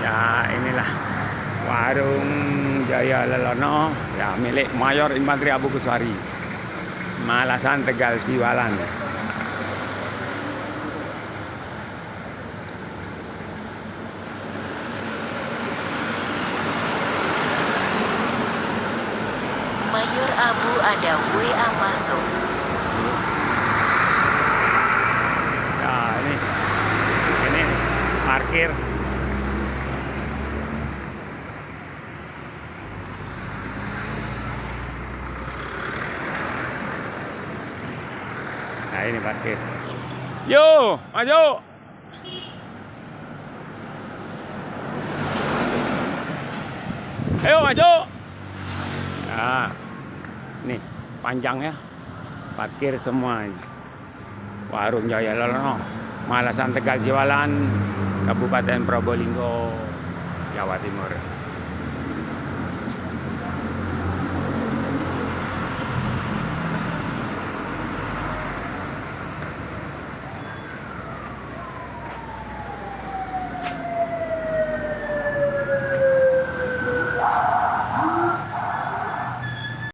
Ya inilah warung Jaya Lelono ya milik Mayor Infantri Abu Kuswari, Malasan, Tegal, Siwalan. Mayor Abu, ada WA masuk. Ya ini parkir. Nah ini parkir. Yo, maju. Ayo maju. Nah, nih panjang ya. Parkir semua ini. Warung Jaya Lelono, Malasan, Tegal, Siwalan, Kabupaten Probolinggo, Jawa Timur.